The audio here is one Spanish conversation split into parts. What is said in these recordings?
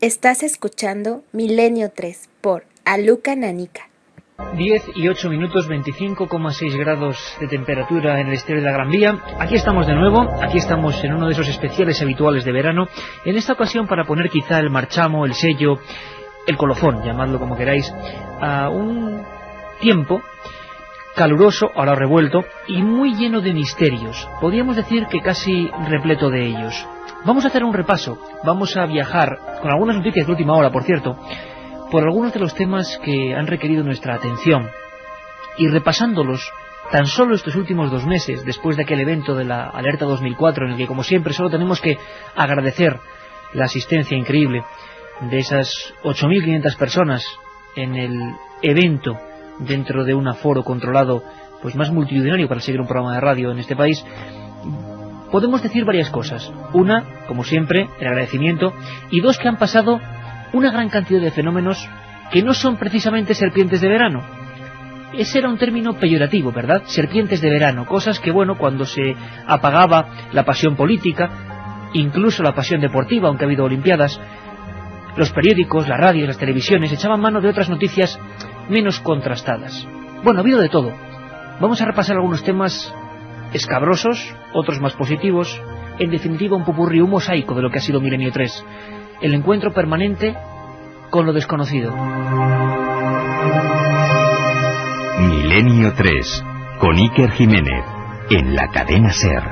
Estás escuchando Milenio 3 por Aluca Nanica. 10 y 8 minutos, 25,6 grados de temperatura en el exterior de la Gran Vía. Aquí estamos de nuevo, aquí estamos en uno de esos especiales habituales de verano. En esta ocasión para poner quizá el marchamo, el sello, el colofón, llamadlo como queráis, a un tiempo caluroso, ahora revuelto, y muy lleno de misterios. Podríamos decir que casi repleto de ellos. Vamos a hacer un repaso, vamos a viajar, con algunas noticias de última hora, por cierto, por algunos de los temas que han requerido nuestra atención. Y repasándolos, tan solo estos últimos 2 meses, después de aquel evento de la Alerta 2004, en el que, como siempre, solo tenemos que agradecer la asistencia increíble de esas 8.500 personas en el evento dentro de un aforo controlado, pues más multitudinario para seguir un programa de radio en este país. Podemos decir varias cosas. Una, como siempre, el agradecimiento, y dos, que han pasado una gran cantidad de fenómenos que no son precisamente serpientes de verano. Ese era un término peyorativo, ¿verdad? Serpientes de verano, cosas que, bueno, cuando se apagaba la pasión política, incluso la pasión deportiva, aunque ha habido olimpiadas, los periódicos, las radios, las televisiones echaban mano de otras noticias menos contrastadas. Bueno, ha habido de todo. Vamos a repasar algunos temas escabrosos, otros más positivos, en definitiva un popurrí, un mosaico de lo que ha sido Milenio 3, el encuentro permanente con lo desconocido. Milenio 3, con Iker Jiménez, en la cadena SER.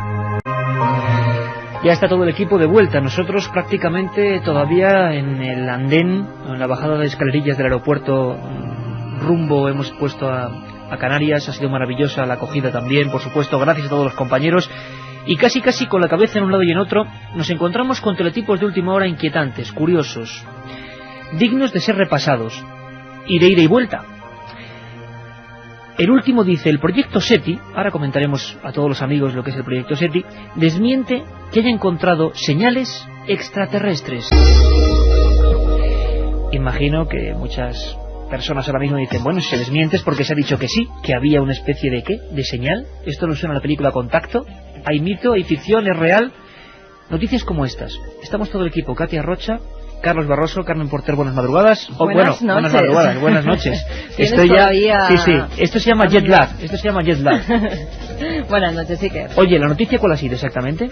Ya está todo el equipo de vuelta, nosotros prácticamente todavía en el andén, en la bajada de escalerillas del aeropuerto rumbo hemos puesto a Canarias. Ha sido maravillosa la acogida también, por supuesto, gracias a todos los compañeros. Y casi con la cabeza en un lado y en otro, nos encontramos con teletipos de última hora inquietantes, curiosos, dignos de ser repasados y de ida y vuelta. El último dice: el proyecto SETI, ahora comentaremos a todos los amigos lo que es el proyecto SETI, desmiente que haya encontrado señales extraterrestres. Imagino que muchas personas ahora mismo dicen, bueno, si se desmiente es porque se ha dicho que sí, que había una especie de ¿qué? ¿De señal? ¿Esto no suena a la película Contacto? ¿Hay mito? ¿Hay ficción? ¿Es real? Noticias como estas. Estamos todo el equipo: Katia Rocha, Carlos Barroso, Carmen Porter, buenas madrugadas. Buenas noches. Buenas madrugadas, buenas noches. Esto ya, sí, esto se llama jet lag, Buenas noches, Iker. Oye, ¿la noticia cuál ha sido exactamente?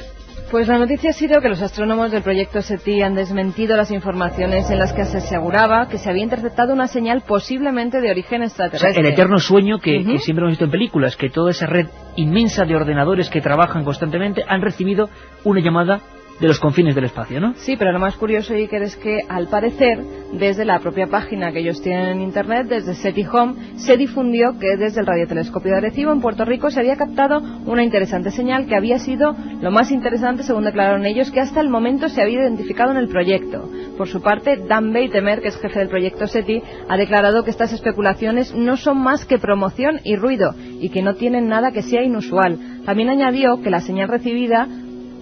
Pues la noticia ha sido que los astrónomos del proyecto SETI han desmentido las informaciones en las que se aseguraba que se había interceptado una señal posiblemente de origen extraterrestre. O sea, el eterno sueño que siempre hemos visto en películas, que toda esa red inmensa de ordenadores que trabajan constantemente han recibido una llamada de los confines del espacio, ¿no? Sí, pero lo más curioso, Iker, es que al parecer, desde la propia página que ellos tienen en internet, desde SETI Home, se difundió que desde el radiotelescopio de Arecibo, en Puerto Rico, se había captado una interesante señal que había sido lo más interesante, según declararon ellos, que hasta el momento se había identificado en el proyecto. Por su parte, Dan Beitemer, que es jefe del proyecto SETI, ha declarado que estas especulaciones no son más que promoción y ruido, y que no tienen nada que sea inusual. También añadió que la señal recibida,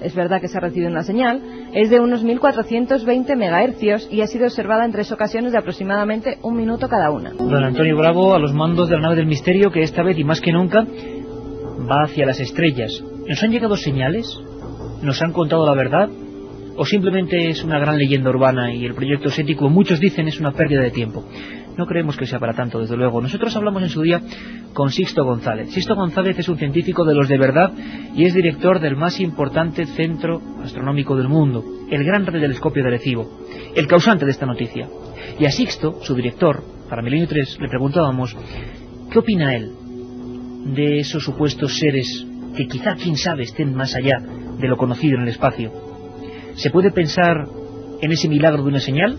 es verdad que se ha recibido una señal, es de unos 1420 megahercios y ha sido observada en 3 ocasiones de aproximadamente 1 minuto cada una. Don Antonio Bravo a los mandos de la nave del misterio, que esta vez y más que nunca va hacia las estrellas. ¿Nos han llegado señales? ¿Nos han contado la verdad? ¿O simplemente es una gran leyenda urbana y el proyecto SETI, como muchos dicen, es una pérdida de tiempo? No creemos que sea para tanto, desde luego. Nosotros hablamos en su día con Sixto González. Sixto González es un científico de los de verdad y es director del más importante centro astronómico del mundo, el Gran Radiotelescopio de Arecibo, el causante de esta noticia. Y a Sixto, su director, para Milenio 3, le preguntábamos ¿qué opina él de esos supuestos seres que quizá, quién sabe, estén más allá de lo conocido en el espacio? ¿Se puede pensar en ese milagro de una señal?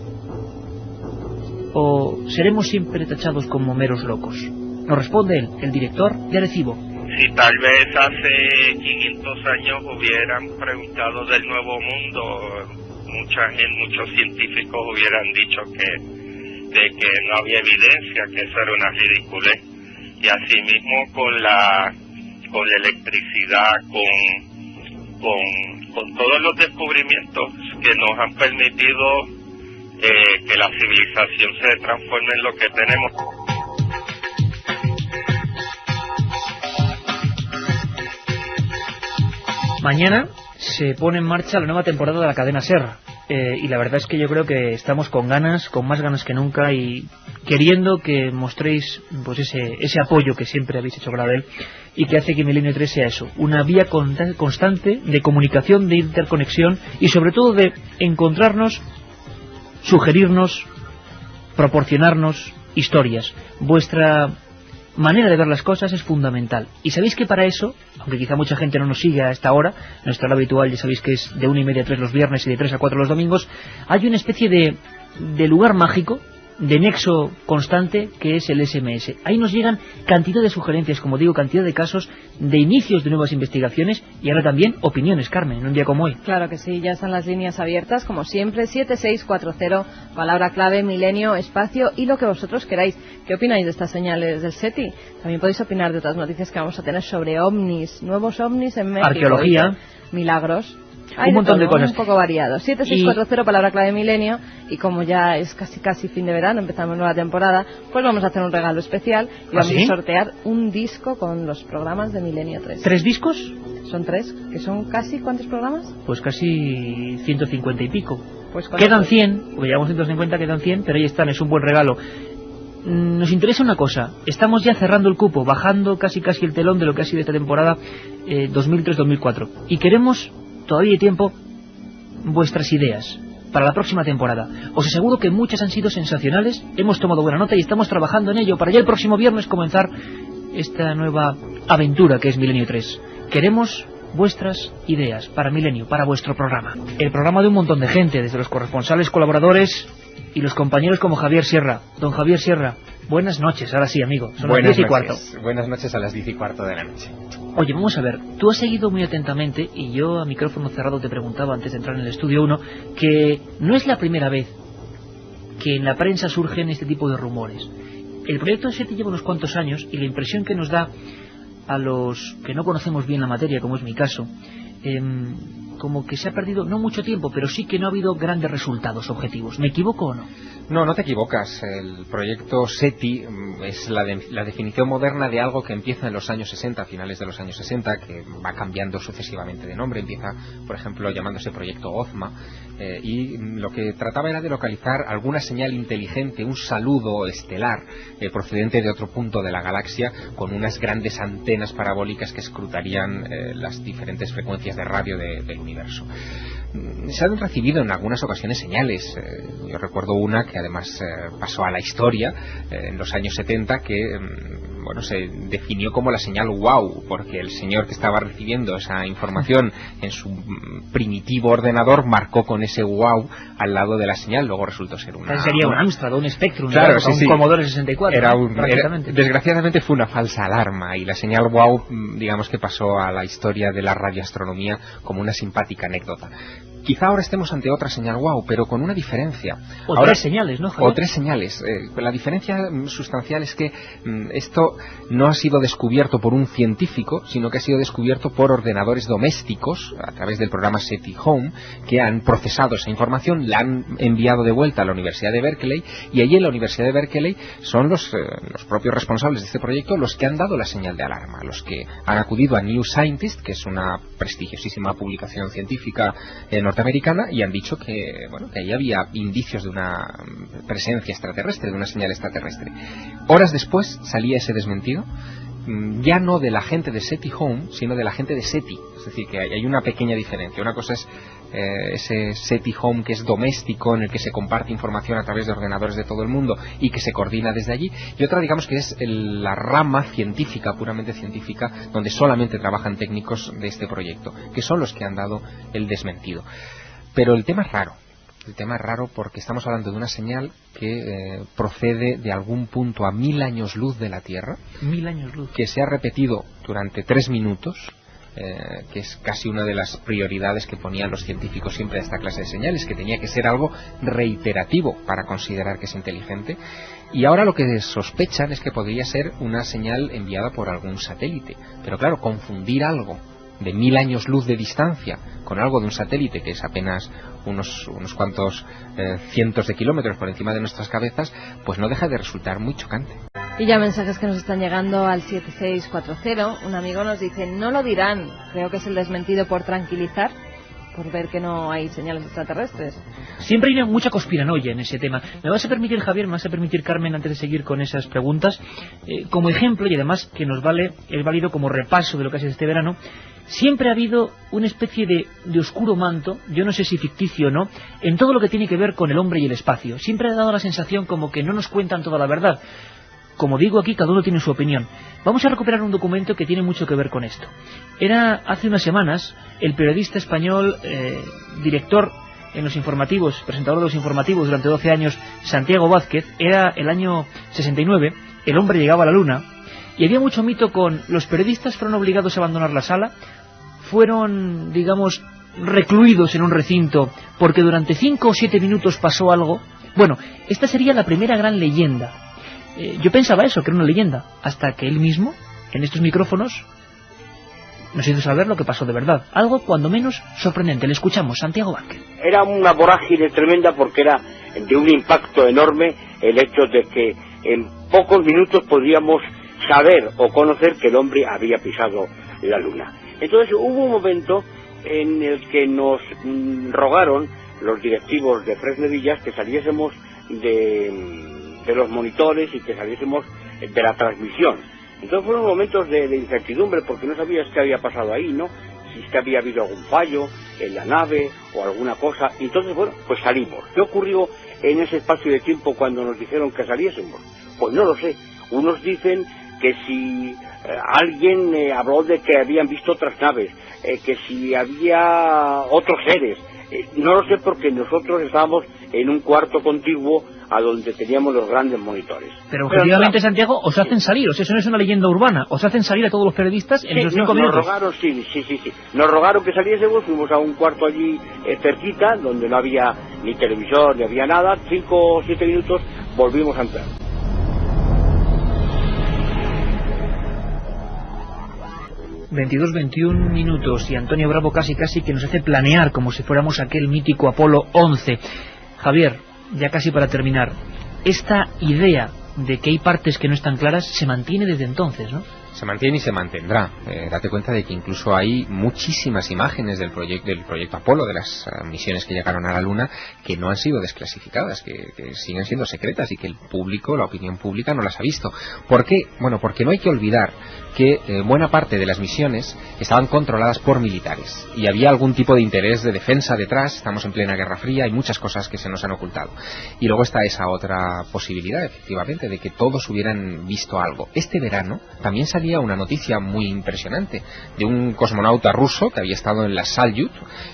¿O seremos siempre tachados como meros locos? Nos responde él, el director de Arecibo. Si tal vez hace 500 años hubieran preguntado del Nuevo Mundo, muchos científicos hubieran dicho de que no había evidencia, que eso era una ridiculez. Y asimismo con la electricidad, con todos los descubrimientos que nos han permitido que la civilización se transforme en lo que tenemos. Mañana se pone en marcha la nueva temporada de la cadena SER. y la verdad es que yo creo que estamos con más ganas que nunca, y queriendo que mostréis pues ese apoyo que siempre habéis hecho para él, y que hace que Milenio 3 sea eso, una vía constante de comunicación, de interconexión, y sobre todo de encontrarnos, sugerirnos, proporcionarnos historias. Vuestra manera de ver las cosas es fundamental, y sabéis que para eso, aunque quizá mucha gente no nos siga a esta hora, nuestra hora habitual ya sabéis que es de 1:30 a 3 los viernes y de 3 a 4 los domingos, hay una especie de lugar mágico, de nexo constante, que es el SMS. Ahí nos llegan cantidad de sugerencias, como digo, cantidad de casos, de inicios de nuevas investigaciones, y ahora también opiniones, Carmen, en un día como hoy. Claro que sí, ya están las líneas abiertas, como siempre, 7640, palabra clave, Milenio, espacio, y lo que vosotros queráis. ¿Qué opináis de estas señales del SETI? También podéis opinar de otras noticias que vamos a tener sobre ovnis, nuevos ovnis en México. Arqueología. Milagros. Un montón de cosas. Un poco variado. 7640, palabra clave, Milenio, y como ya es casi fin de verano, empezamos nueva temporada, pues vamos a hacer un regalo especial y vamos a sortear un disco con los programas de Milenio 3. ¿3 discos? Son 3, que son casi, ¿cuántos programas? Pues casi 150 y pico. Pues quedan 100, porque llevamos 150, quedan 100, pero ahí están, es un buen regalo. Nos interesa una cosa, estamos ya cerrando el cupo, bajando casi el telón de lo que ha sido esta temporada 2003-2004, y queremos, todavía hay tiempo, vuestras ideas para la próxima temporada. Os aseguro que muchas han sido sensacionales, hemos tomado buena nota y estamos trabajando en ello para ya el próximo viernes comenzar esta nueva aventura que es Milenio 3. Queremos vuestras ideas para Milenio, para vuestro programa. El programa de un montón de gente, desde los corresponsales, colaboradores y los compañeros como Javier Sierra. Don Javier Sierra, buenas noches, ahora sí, amigo, son las 10:15. Buenas noches a las 10:15 de la noche. Oye, vamos a ver, tú has seguido muy atentamente, y yo a micrófono cerrado te preguntaba antes de entrar en el estudio 1, que no es la primera vez que en la prensa surgen este tipo de rumores. El proyecto SETI lleva unos cuantos años, y la impresión que nos da a los que no conocemos bien la materia, como es mi caso, como que se ha perdido no mucho tiempo, pero sí que no ha habido grandes resultados objetivos. ¿Me equivoco o no? No, no te equivocas. El proyecto SETI es la definición moderna de algo que empieza en los años 60, a finales de los años 60, que va cambiando sucesivamente de nombre. Empieza, por ejemplo, llamándose Proyecto OZMA, y lo que trataba era de localizar alguna señal inteligente, un saludo estelar procedente de otro punto de la galaxia, con unas grandes antenas parabólicas que escrutarían las diferentes frecuencias de radio del universo. Se han recibido en algunas ocasiones señales. Yo recuerdo una que además pasó a la historia en los años 70, que se definió como la señal wow, porque el señor que estaba recibiendo esa información en su primitivo ordenador marcó con ese wow al lado de la señal. Luego resultó ser sería un Amstrad, un Spectrum, claro, un Commodore 64. Desgraciadamente fue una falsa alarma, y la señal wow, digamos que pasó a la historia de la radioastronomía como una simpática anécdota. Quizá ahora estemos ante otra señal wow, pero con una diferencia. Tres señales, ¿no, Javier? O 3 señales. La diferencia sustancial es que esto no ha sido descubierto por un científico, sino que ha sido descubierto por ordenadores domésticos a través del programa SETI Home, que han procesado esa información, la han enviado de vuelta a la Universidad de Berkeley, y allí en la Universidad de Berkeley son los propios responsables de este proyecto los que han dado la señal de alarma, los que han acudido a New Scientist, que es una prestigiosísima publicación científica norteamericana, y han dicho que ahí había indicios de una presencia extraterrestre, de una señal extraterrestre. Horas después salía ese desmentido, ya no de la gente de SETI Home, sino de la gente de SETI. Es decir, que hay una pequeña diferencia. Una cosa es ese SETI Home que es doméstico, en el que se comparte información a través de ordenadores de todo el mundo y que se coordina desde allí, y otra, digamos, que es la rama científica, puramente científica, donde solamente trabajan técnicos de este proyecto, que son los que han dado el desmentido. Pero el tema es raro. El tema es raro porque estamos hablando de una señal que procede de algún punto a 1000 años luz de la Tierra. 1000 años luz. Que se ha repetido durante 3 minutos, que es casi una de las prioridades que ponían los científicos siempre a esta clase de señales, que tenía que ser algo reiterativo para considerar que es inteligente. Y ahora lo que sospechan es que podría ser una señal enviada por algún satélite. Pero claro, confundir algo de 1000 años luz de distancia con algo de un satélite que es apenas unos cuantos cientos de kilómetros por encima de nuestras cabezas, pues no deja de resultar muy chocante. Y ya mensajes que nos están llegando al 7640. Un amigo nos dice: no lo dirán, creo que es el desmentido por tranquilizar. por ver que no hay señales extraterrestres. Siempre hay mucha conspiranoia en ese tema. Me vas a permitir, Javier, me vas a permitir, Carmen, antes de seguir con esas preguntas, como ejemplo, y además que nos es válido como repaso de lo que ha sido este verano, siempre ha habido una especie de oscuro manto, yo no sé si ficticio o no, en todo lo que tiene que ver con el hombre y el espacio. Siempre ha dado la sensación como que no nos cuentan toda la verdad. Como digo aquí, cada uno tiene su opinión. Vamos a recuperar un documento que tiene mucho que ver con esto. Era hace unas semanas el periodista español, director en los informativos, presentador de los informativos durante 12 años, Santiago Vázquez. Era el año 69, el hombre llegaba a la luna, y había mucho mito con los periodistas fueron obligados a abandonar la sala, fueron, digamos, recluidos en un recinto porque durante 5 o 7 minutos pasó algo. Bueno, esta sería la primera gran leyenda. Yo pensaba eso, que era una leyenda, hasta que él mismo, en estos micrófonos, nos hizo saber lo que pasó de verdad. Algo cuando menos sorprendente. Le escuchamos, Santiago Vázquez. Era una vorágine tremenda porque era de un impacto enorme el hecho de que en pocos minutos podríamos saber o conocer que el hombre había pisado la luna. Entonces hubo un momento en el que nos rogaron los directivos de Fresnedillas que saliésemos de los monitores y que saliésemos de la transmisión. Entonces fueron momentos de incertidumbre porque no sabías qué había pasado ahí, ¿no? Si es que había habido algún fallo en la nave o alguna cosa. Entonces, bueno, pues salimos. ¿Qué ocurrió en ese espacio de tiempo cuando nos dijeron que saliésemos? Pues no lo sé. Unos dicen que si alguien habló de que habían visto otras naves, que si había otros seres. No lo sé porque nosotros estábamos en un cuarto contiguo a donde teníamos los grandes monitores. Pero objetivamente, Santiago, os hacen salir, o sea, eso no es una leyenda urbana, os hacen salir a todos los periodistas en esos 5 minutos. Nos rogaron, sí. Nos rogaron que saliésemos, fuimos a un cuarto allí cerquita, donde no había ni televisor, ni había nada, 5 o 7 minutos volvimos a entrar. ...21 minutos y Antonio Bravo casi que nos hace planear como si fuéramos aquel mítico Apolo 11. Javier, ya casi para terminar, esta idea de que hay partes que no están claras se mantiene desde entonces, ¿no? Se mantiene y se mantendrá. Date cuenta de que incluso hay muchísimas imágenes del proyecto Apolo, de las misiones que llegaron a la Luna, que no han sido desclasificadas, que siguen siendo secretas y que el público, la opinión pública, no las ha visto. ¿Por qué? Bueno, porque no hay que olvidar que buena parte de las misiones estaban controladas por militares y había algún tipo de interés de defensa detrás. Estamos en plena Guerra Fría, hay muchas cosas que se nos han ocultado. Y luego está esa otra posibilidad, efectivamente, de que todos hubieran visto algo. Este verano también salía una noticia muy impresionante de un cosmonauta ruso que había estado en la Salyut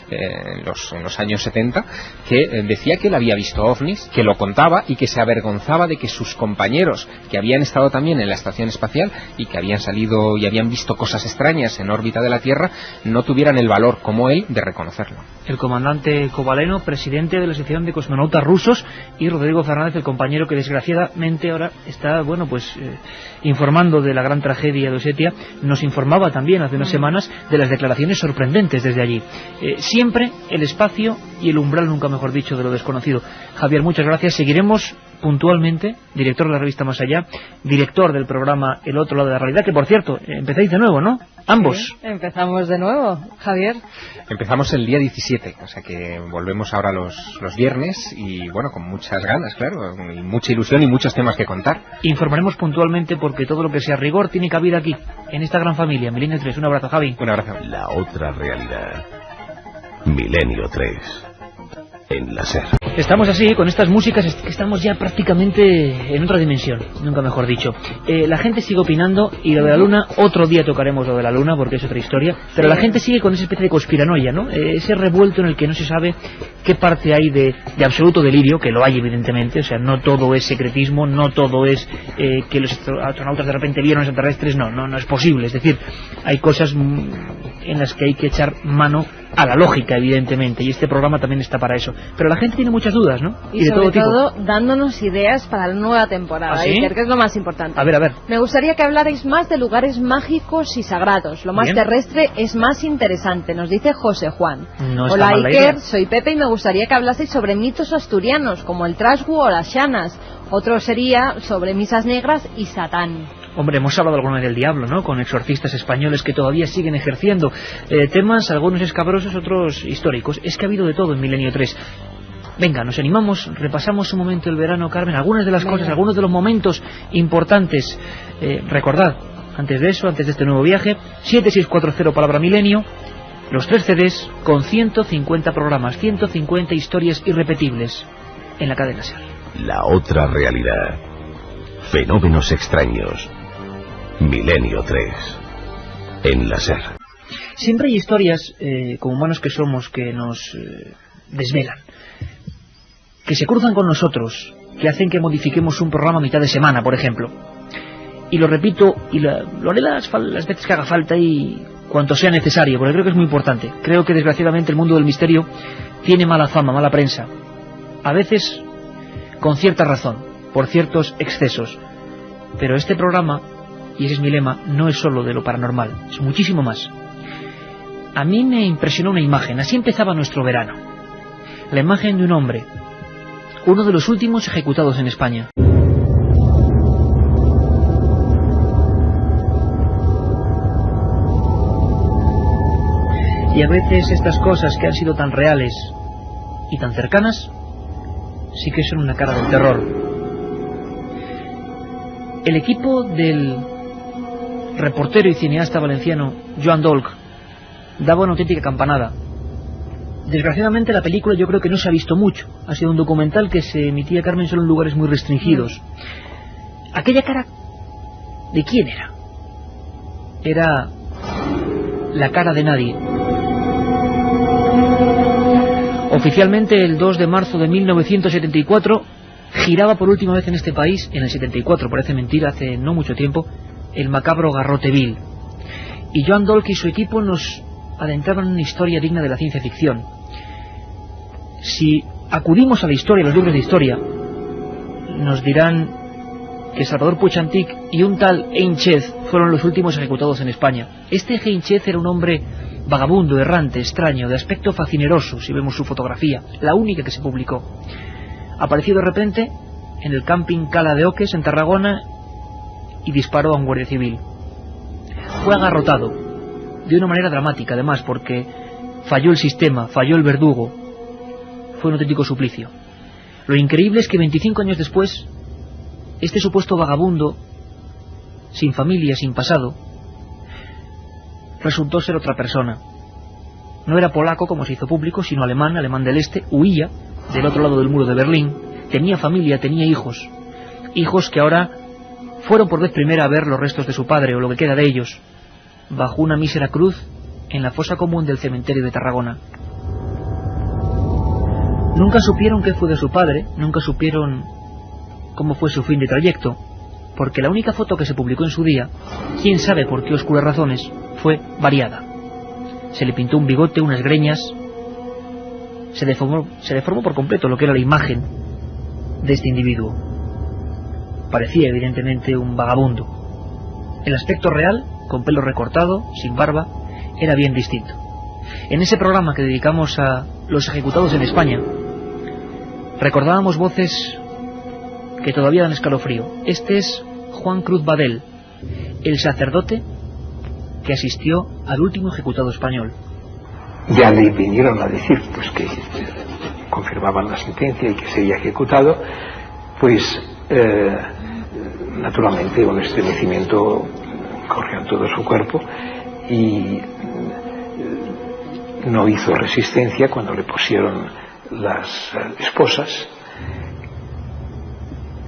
en los años 70, que decía que él había visto ovnis, que lo contaba y que se avergonzaba de que sus compañeros, que habían estado también en la estación espacial y que habían salido y habían visto cosas extrañas en órbita de la Tierra, no tuvieran el valor como él de reconocerlo. El comandante Kovaleno, presidente de la Asociación de Cosmonautas Rusos, y Rodrigo Fernández, el compañero que desgraciadamente ahora está, informando de la gran tragedia de Osetia. Nos informaba también hace unas semanas de las declaraciones sorprendentes desde allí. Siempre el espacio y el umbral, nunca mejor dicho, de lo desconocido. Javier, muchas gracias. Seguiremos puntualmente, director de la revista Más Allá, director del programa El Otro Lado de la Realidad, que por cierto, empezáis de nuevo, ¿no? Ambos. Sí, empezamos de nuevo, Javier. Empezamos el día 17, o sea que volvemos ahora los viernes y bueno, con muchas ganas, claro, y mucha ilusión y muchos temas que contar. Informaremos puntualmente porque todo lo que sea rigor tiene cabida aquí, en esta gran familia. Milenio 3, un abrazo, Javi. Un abrazo. La otra realidad. Milenio 3. En la SER. Estamos así, con estas músicas, estamos ya prácticamente en otra dimensión, nunca mejor dicho. La gente sigue opinando y lo de la Luna, otro día tocaremos lo de la Luna porque es otra historia, pero la gente sigue con esa especie de conspiranoia, ¿no? Ese revuelto en el que no se sabe qué parte hay de absoluto delirio, que lo hay evidentemente, o sea, no todo es secretismo, no todo es que los astronautas de repente vieron extraterrestres, no es posible, es decir, hay cosas en las que hay que echar mano a la lógica, evidentemente, y este programa también está para eso. Pero la gente tiene muchas dudas, ¿no? Y de sobre todo dándonos ideas para la nueva temporada. ¿Ah, sí? Iker, que es lo más importante. A ver. Me gustaría que hablarais más de lugares mágicos y sagrados. Lo más terrestre es más interesante, nos dice José Juan. Hola Iker, soy Pepe y me gustaría que hablaseis sobre mitos asturianos, como el Trasgu o las Llanas. Otro sería sobre misas negras y Satán. Hombre, hemos hablado alguna vez del diablo, ¿no? Con exorcistas españoles que todavía siguen ejerciendo temas, algunos escabrosos, otros históricos. Es que ha habido de todo en Milenio 3. Venga, nos animamos, repasamos un momento el verano, Carmen, algunas de las cosas, algunos de los momentos importantes. Recordad, antes de eso, antes de este nuevo viaje, 7640 palabra milenio, los 3 CDs con 150 programas, 150 historias irrepetibles en la cadena SER. La otra realidad. Fenómenos extraños. Milenio 3. En la SER. Siempre hay historias, como humanos que somos, que nos desvelan, que se cruzan con nosotros, que hacen que modifiquemos un programa a mitad de semana, por ejemplo. Y lo repito, y lo haré las veces que haga falta y cuanto sea necesario, porque creo que es muy importante. Creo que desgraciadamente el mundo del misterio tiene mala fama, mala prensa. A veces con cierta razón, por ciertos excesos. Pero este programa, y ese es mi lema, no es solo de lo paranormal, es muchísimo más. A mí me impresionó una imagen, así empezaba nuestro verano. La imagen de un hombre, uno de los últimos ejecutados en España. Y a veces estas cosas que han sido tan reales y tan cercanas, sí que son una cara del terror. El equipo del reportero y cineasta valenciano Joan Dolch daba una auténtica campanada. Desgraciadamente la película yo creo que no se ha visto mucho. Ha sido un documental que se emitía, Carmen, solo en lugares muy restringidos. Aquella cara, ¿de quién era? Era la cara de nadie. Oficialmente el 2 de marzo de 1974 giraba por última vez en este país, en el 74, parece mentira, hace no mucho tiempo, el macabro Garrote Vil. Y Joan Dolch y su equipo nos adentraban en una historia digna de la ciencia ficción. Si acudimos a la historia, a los libros de historia, nos dirán que Salvador Puig Antich y un tal Einchez fueron los últimos ejecutados en España. Este Einchez era un hombre vagabundo, errante, extraño, de aspecto fascineroso, si vemos su fotografía, la única que se publicó. Apareció de repente en el camping Cala de Oques, en Tarragona, y disparó a un guardia civil. Fue agarrotado, de una manera dramática además, porque falló el sistema, falló el verdugo. Fue un auténtico suplicio. Lo increíble es que 25 años después, este supuesto vagabundo, sin familia, sin pasado, resultó ser otra persona. No era polaco, como se hizo público, sino alemán, alemán del este, huía del otro lado del muro de Berlín, tenía familia, tenía hijos, hijos que ahora fueron por vez primera a ver los restos de su padre, o lo que queda de ellos, bajo una mísera cruz en la fosa común del cementerio de Tarragona. Nunca supieron qué fue de su padre, nunca supieron cómo fue su fin de trayecto, porque la única foto que se publicó en su día, quién sabe por qué oscuras razones, fue variada. Se le pintó un bigote, unas greñas, se deformó por completo lo que era la imagen de este individuo. Parecía evidentemente un vagabundo. El aspecto real, con pelo recortado, sin barba, era bien distinto. En ese programa que dedicamos a los ejecutados en España, recordábamos voces que todavía dan escalofrío. Este es Juan Cruz Badel, el sacerdote que asistió al último ejecutado español. Ya le vinieron a decir pues que confirmaban la sentencia y que sería ejecutado, pues naturalmente un estremecimiento corrió en todo su cuerpo y no hizo resistencia cuando le pusieron las esposas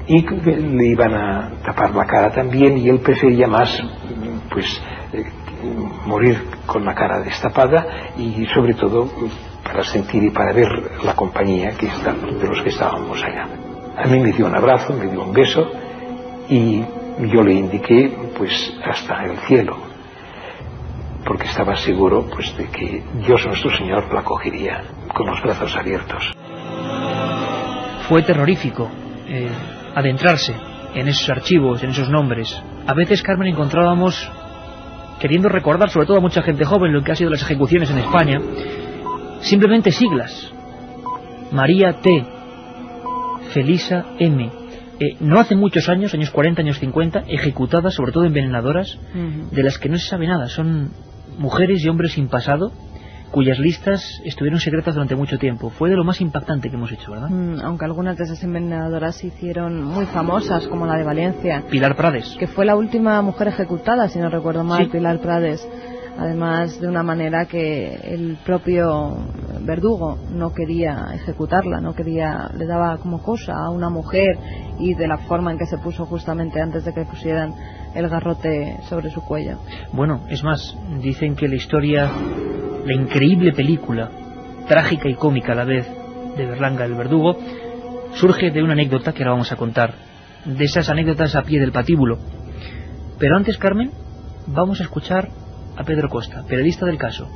y le iban a tapar la cara también, y él prefería más pues morir con la cara destapada, y sobre todo para sentir y para ver la compañía de los que estábamos allá. A mí me dio un abrazo, me dio un beso, y yo le indiqué pues hasta el cielo, porque estaba seguro pues de que Dios nuestro Señor la acogería con los brazos abiertos. Fue terrorífico adentrarse en esos archivos, en esos nombres. A veces, Carmen, encontrábamos, queriendo recordar, sobre todo a mucha gente joven, lo que ha sido las ejecuciones en España, simplemente siglas: María T, Felisa M, no hace muchos años, años 40, años 50, ejecutadas, sobre todo envenenadoras, de las que no se sabe nada. Son mujeres y hombres sin pasado, cuyas listas estuvieron secretas durante mucho tiempo. Fue de lo más impactante que hemos hecho, ¿verdad? Aunque algunas de esas envenenadoras se hicieron muy famosas, como la de Valencia. Pilar Prades. Que fue la última mujer ejecutada, si no recuerdo mal, Sí. Pilar Prades. Además, de una manera que el propio verdugo no quería ejecutarla, no quería, le daba como cosa a una mujer, y de la forma en que se puso justamente antes de que pusieran el garrote sobre su cuello. Bueno, es más, dicen que la historia, la increíble película, trágica y cómica a la vez, de Berlanga el verdugo, surge de una anécdota que ahora vamos a contar, de esas anécdotas a pie del patíbulo. Pero antes, Carmen, vamos a escuchar a Pedro Costa, periodista del caso.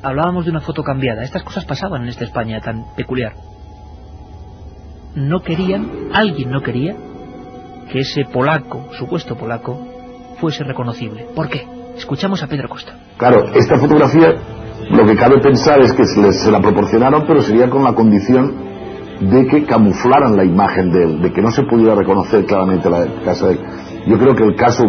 Hablábamos de una foto cambiada. Estas cosas pasaban en esta España tan peculiar. Alguien no quería que ese polaco, supuesto polaco, fuese reconocible. ¿Por qué? Escuchamos a Pedro Costa. Claro, esta fotografía, lo que cabe pensar es que se la proporcionaron, pero sería con la condición de que camuflaran la imagen de él, de que no se pudiera reconocer claramente la casa de él. Yo creo que el caso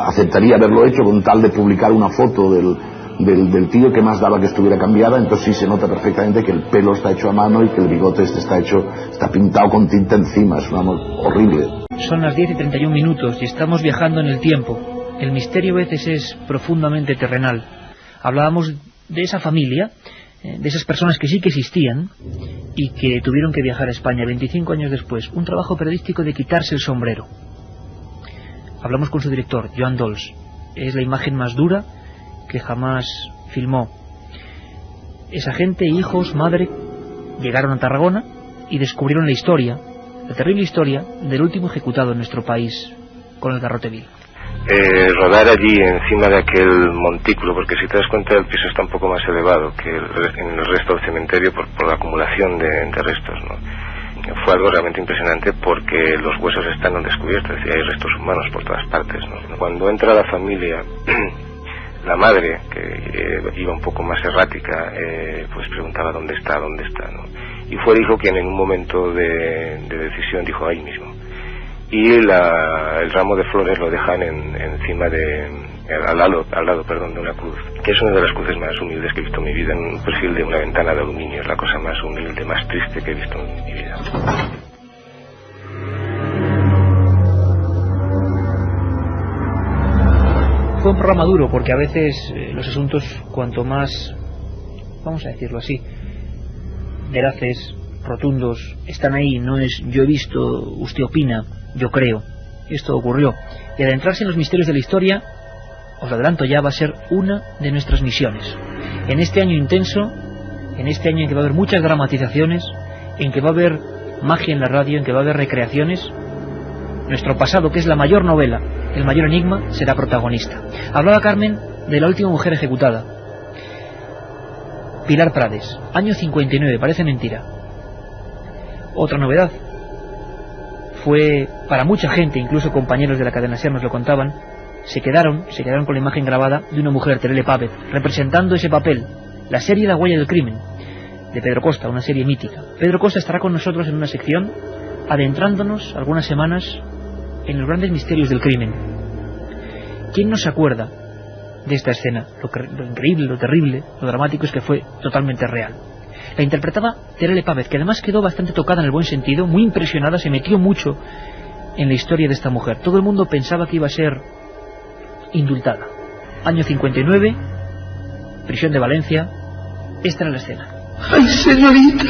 aceptaría haberlo hecho con tal de publicar una foto del tío, que más daba que estuviera cambiada. Entonces sí se nota perfectamente que el pelo está hecho a mano y que el bigote está pintado con tinta encima. Es horrible. Son las 10:31 y estamos viajando en el tiempo. El misterio a veces es profundamente terrenal. Hablábamos de esa familia, de esas personas que sí que existían y que tuvieron que viajar a España 25 años después. Un trabajo periodístico de quitarse el sombrero. Hablamos con su director, Joan Dols. Es la imagen más dura que jamás filmó. Esa gente, hijos, madre, llegaron a Tarragona y descubrieron la historia, la terrible historia del último ejecutado en nuestro país con el garrote vil. Rodar allí encima de aquel montículo, porque si te das cuenta el piso está un poco más elevado que en el resto del cementerio por la acumulación de restos, ¿no? Fue algo realmente impresionante porque los huesos están al descubierto, es decir, hay restos humanos por todas partes, ¿no? Cuando entra la familia, la madre, que iba un poco más errática, pues preguntaba dónde está, ¿no? Y fue el hijo quien en un momento de decisión dijo ahí mismo. Y el ramo de flores lo dejan encima al lado, de una cruz, que es una de las cruces más humildes que he visto en mi vida, en un perfil de una ventana de aluminio. Es la cosa más humilde, más triste que he visto en mi vida. Fue un programa duro porque a veces los asuntos, cuanto más, vamos a decirlo así, veraces, rotundos, están ahí. No es yo he visto, usted opina, yo creo. Esto ocurrió. Y adentrarse en los misterios de la historia, os lo adelanto ya, va a ser una de nuestras misiones. En este año intenso, en este año en que va a haber muchas dramatizaciones, en que va a haber magia en la radio, en que va a haber recreaciones, nuestro pasado, que es la mayor novela, el mayor enigma, será protagonista. Hablaba Carmen de la última mujer ejecutada, Pilar Prades, año 59, parece mentira. Otra novedad fue, para mucha gente, incluso compañeros de la cadena SER nos lo contaban, se quedaron con la imagen grabada de una mujer, Terele Pávez, representando ese papel, la serie La huella del crimen, de Pedro Costa, una serie mítica. Pedro Costa estará con nosotros en una sección, adentrándonos algunas semanas en los grandes misterios del crimen. ¿Quién no se acuerda de esta escena? Lo increíble, lo terrible, lo dramático es que fue totalmente real. La interpretaba Terele Pávez, que además quedó bastante tocada en el buen sentido, muy impresionada, se metió mucho en la historia de esta mujer. Todo el mundo pensaba que iba a ser indultada. Año 59, prisión de Valencia. Esta era la escena. ¡Ay, señorita!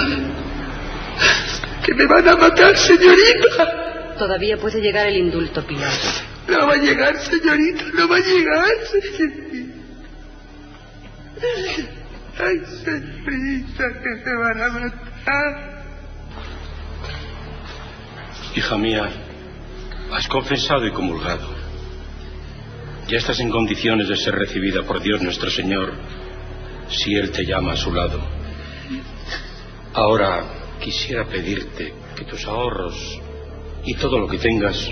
¡Que me van a matar, señorita! Todavía puede llegar el indulto, Pilar. No va a llegar, señorita, no va a llegar, señorita. Ay, señorita, que me van a matar. Hija mía, has confesado y comulgado. Ya estás en condiciones de ser recibida por Dios nuestro Señor, si Él te llama a su lado. Ahora quisiera pedirte que tus ahorros y todo lo que tengas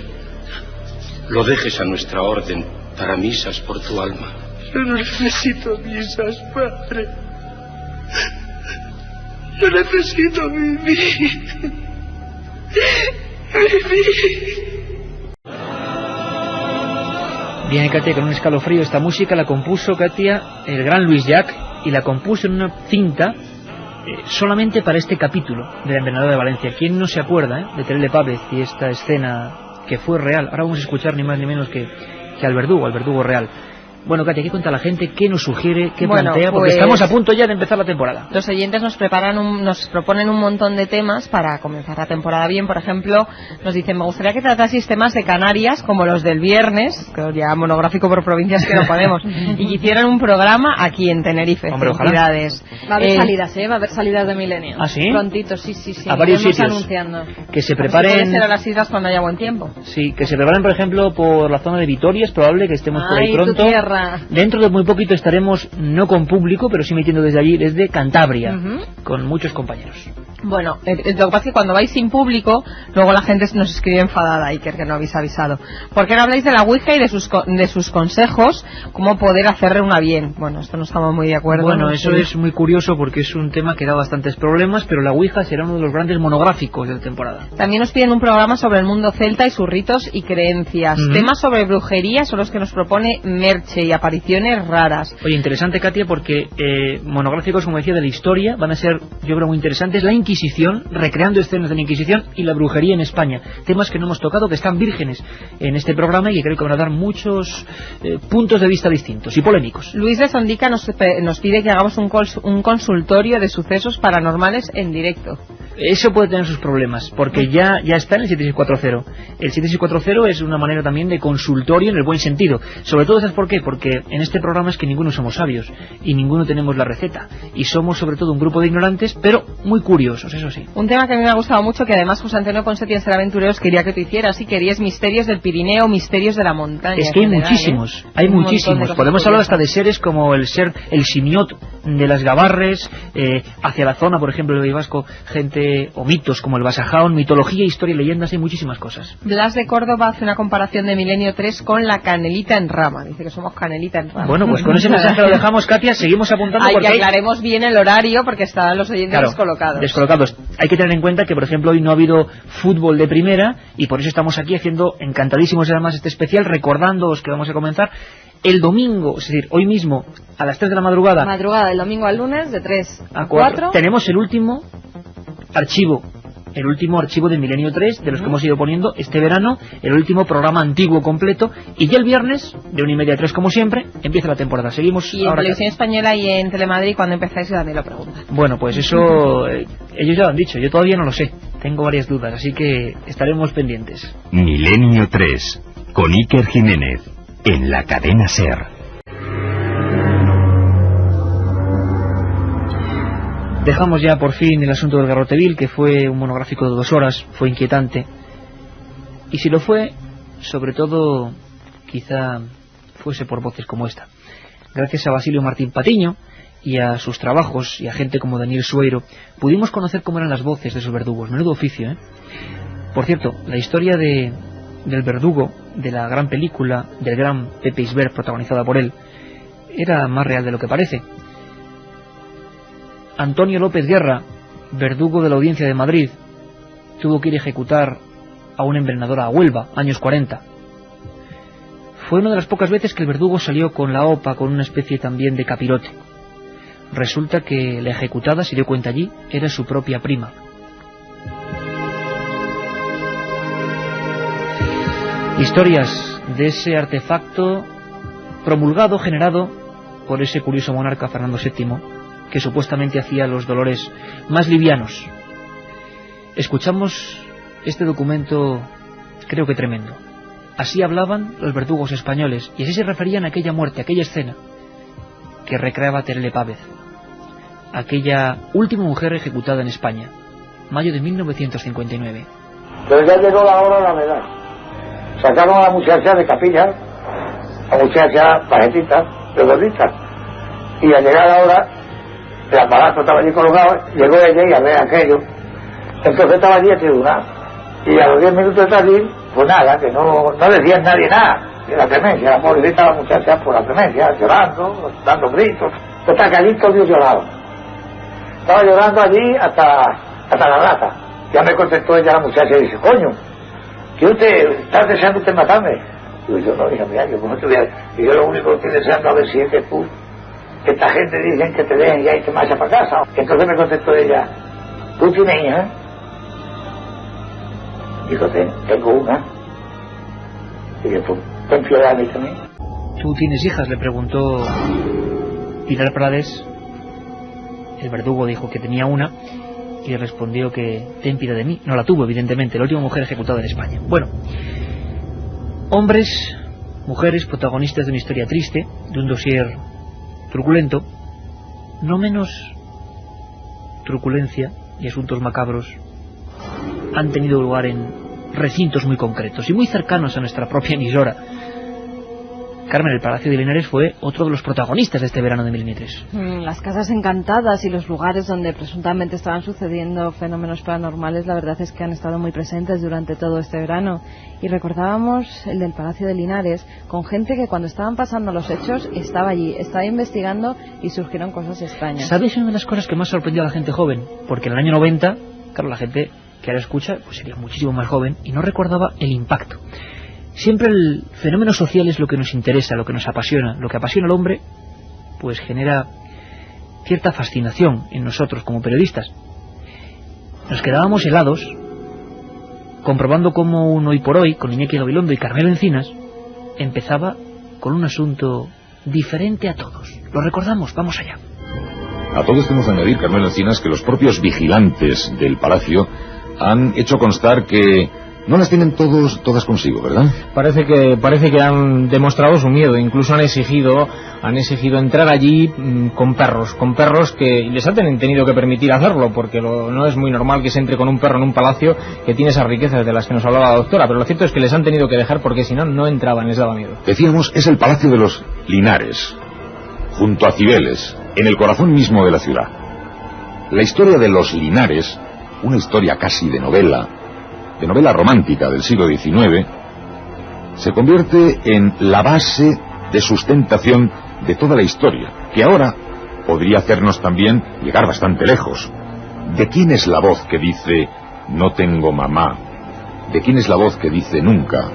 lo dejes a nuestra orden para misas por tu alma. Yo no necesito misas, padre. Yo necesito vivir. Viene Katia con un escalofrío. Esta música la compuso Katia, el gran Luis Llach, y la compuso en una cinta solamente para este capítulo de La Envenenada de Valencia. ¿Quién no se acuerda de Terele Pávez y esta escena que fue real? Ahora vamos a escuchar ni más ni menos que al verdugo real. Bueno, Katia, ¿qué cuenta la gente? ¿Qué nos sugiere? ¿Qué plantea? Porque estamos a punto ya de empezar la temporada. Los oyentes nos proponen un montón de temas para comenzar la temporada bien. Por ejemplo, nos dicen, me gustaría que trataseis temas de Canarias, como los del viernes, que ya monográfico por provincias que no podemos, y que hicieran un programa aquí en Tenerife. Hombre, ojalá. Va a haber salidas, va a haber salidas de Milenio. ¿Ah, sí? Prontito, sí. A varios sitios. Anunciando. Que se preparen... Puede ser a las islas cuando haya buen tiempo. Sí, que se preparen, por ejemplo, por la zona de Vitoria. Es probable que estemos por ahí pronto. Tu tierra. Dentro de muy poquito estaremos, no con público, pero sí emitiendo desde allí, desde Cantabria, con muchos compañeros. Bueno, lo que pasa es que cuando vais sin público, luego la gente nos escribe enfadada, Iker, que no habéis avisado. ¿Por qué no habláis de la Ouija y de sus consejos, cómo poder hacerle una bien? Bueno, esto no estamos muy de acuerdo. Bueno, eso es muy curioso porque es un tema que da bastantes problemas, pero la Ouija será uno de los grandes monográficos de la temporada. También nos piden un programa sobre el mundo celta y sus ritos y creencias. Temas sobre brujería son los que nos propone Merche y apariciones raras. Oye, interesante, Katia, porque monográficos, como decía, de la historia van a ser, yo creo, muy interesantes. La Inquisición, recreando escenas de la Inquisición, y la brujería en España. Temas que no hemos tocado, que están vírgenes en este programa y que creo que van a dar muchos puntos de vista distintos y polémicos. Luis de Sondica nos pide que hagamos un consultorio de sucesos paranormales en directo. Eso puede tener sus problemas, porque ya está en el 7640. El 7640 es una manera también de consultorio en el buen sentido. Sobre todo, ¿sabes por qué? Porque en este programa es que ninguno somos sabios y ninguno tenemos la receta. Y somos sobre todo un grupo de ignorantes, pero muy curiosos, eso sí. Un tema que a mí me ha gustado mucho, que además José Antonio Ponseti en Ser Aventureros quería que tú hicieras, y querías misterios del Pirineo, misterios de la montaña. Es que hay muchísimos, hay muchísimos. Podemos hablar hasta de seres como el simiot de las Gavarres, hacia la zona, por ejemplo, del País Vasco, gente o mitos como el Basajaun, mitología, historia y leyendas, hay muchísimas cosas. Blas de Córdoba hace una comparación de Milenio 3 con la canelita en rama. Dice que somos canelita en rama. Bueno, pues con ese mensaje lo dejamos, Katia. Seguimos apuntando. Porque aclaremos bien el horario, porque están los oyentes descolocados. Hay que tener en cuenta que, por ejemplo, hoy no ha habido fútbol de primera y por eso estamos aquí haciendo encantadísimos además este especial, recordándoos que vamos a comenzar el domingo, es decir, hoy mismo a las 3 de la madrugada. Madrugada del domingo al lunes, de 3 a 4. Tenemos el último archivo de Milenio 3, de los que hemos ido poniendo este verano, el último programa antiguo completo, y ya el viernes, de 1:30 a 3 como siempre, empieza la temporada. Seguimos. Y en Televisión Española y en Telemadrid, cuando empezáis, también lo preguntan. Bueno, pues eso ellos ya lo han dicho, yo todavía no lo sé, tengo varias dudas, así que estaremos pendientes. Milenio 3, con Iker Jiménez, en la cadena SER. Dejamos ya por fin el asunto del Garroteville, que fue un monográfico de 2 horas, fue inquietante. Y si lo fue, sobre todo, quizá fuese por voces como esta. Gracias a Basilio Martín Patiño y a sus trabajos y a gente como Daniel Sueiro, pudimos conocer cómo eran las voces de esos verdugos. Menudo oficio, ¿eh? Por cierto, la historia del verdugo, de la gran película, del gran Pepe Isbert, protagonizada por él, era más real de lo que parece. Antonio López Guerra, verdugo de la Audiencia de Madrid, tuvo que ir a ejecutar a una envenenadora a Huelva, años 40. Fue una de las pocas veces que el verdugo salió con la OPA, con una especie también de capirote. Resulta que la ejecutada, se dio cuenta allí, era su propia prima. Historias de ese artefacto promulgado, generado por ese curioso monarca Fernando VII, que supuestamente hacía los dolores más livianos. Escuchamos este documento, creo que tremendo. Así hablaban los verdugos españoles, y así se referían a aquella muerte, a aquella escena que recreaba Terele Pávez, aquella última mujer ejecutada en España, mayo de 1959. Pero ya llegó la hora de la verdad. Sacaron a la muchacha de capilla, a la muchacha bajetita, de gordita, y al llegar la hora, el aparato estaba allí colocado, llegó ella y a ver aquello. Entonces estaba allí el tribunal. Y a los 10 minutos de salir, pues nada, que no decía nadie nada de la clemencia. La pobrecita, la muchacha, por la clemencia, llorando, dando gritos. Total, que allí todo Dios lloraba. Estaba llorando allí hasta la lata. Ya me contestó ella, la muchacha, y dice, coño, yo estás deseando usted matarme. Digo, yo no, hija mía, yo no te voy a... Yo lo único que estoy deseando a ver si es que tú, que esta gente dicen que te dejen ya y te marchas para casa. Entonces me contestó ella, ¿tú tienes hija? Dijo, tengo una. Y yo, pues, ten piedad de mí también. ¿Tú tienes hijas?, le preguntó Pilar Prades. El verdugo dijo que tenía una y le respondió que ten piedad de mí. No la tuvo, evidentemente, la última mujer ejecutada en España. Bueno, hombres, mujeres, protagonistas de una historia triste, de un dossier truculento. No menos truculencia y asuntos macabros han tenido lugar en recintos muy concretos y muy cercanos a nuestra propia emisora. Carmen, el Palacio de Linares fue otro de los protagonistas de este verano de Milenio 3. Las casas encantadas y los lugares donde presuntamente estaban sucediendo fenómenos paranormales, la verdad es que han estado muy presentes durante todo este verano. Y recordábamos el del Palacio de Linares con gente que cuando estaban pasando los hechos estaba allí, estaba investigando y surgieron cosas extrañas. ¿Sabes una de las cosas que más sorprendió a la gente joven? Porque en el año 90, claro, la gente que ahora escucha pues sería muchísimo más joven y no recordaba el impacto. Siempre el fenómeno social es lo que nos interesa, lo que nos apasiona. Lo que apasiona al hombre pues genera cierta fascinación en nosotros como periodistas. Nos quedábamos helados comprobando cómo un Hoy por Hoy con Iñaki Gabilondo y Carmelo Encinas empezaba con un asunto diferente a todos. Lo recordamos, vamos allá. A todo esto hemos de añadir, Carmelo Encinas, que los propios vigilantes del palacio han hecho constar que no las tienen todas consigo, ¿verdad? Parece que han demostrado su miedo, incluso han exigido entrar allí con perros que les han tenido que permitir hacerlo, porque no es muy normal que se entre con un perro en un palacio que tiene esas riquezas de las que nos hablaba la doctora, pero lo cierto es que les han tenido que dejar porque si no, no entraban, les daba miedo. Decíamos, es el Palacio de los Linares, junto a Cibeles, en el corazón mismo de la ciudad. La historia de los Linares, una historia casi de novela romántica del siglo XIX, se convierte en la base de sustentación de toda la historia, que ahora podría hacernos también llegar bastante lejos. ¿De quién es la voz que dice no tengo mamá? ¿De quién es la voz que dice nunca?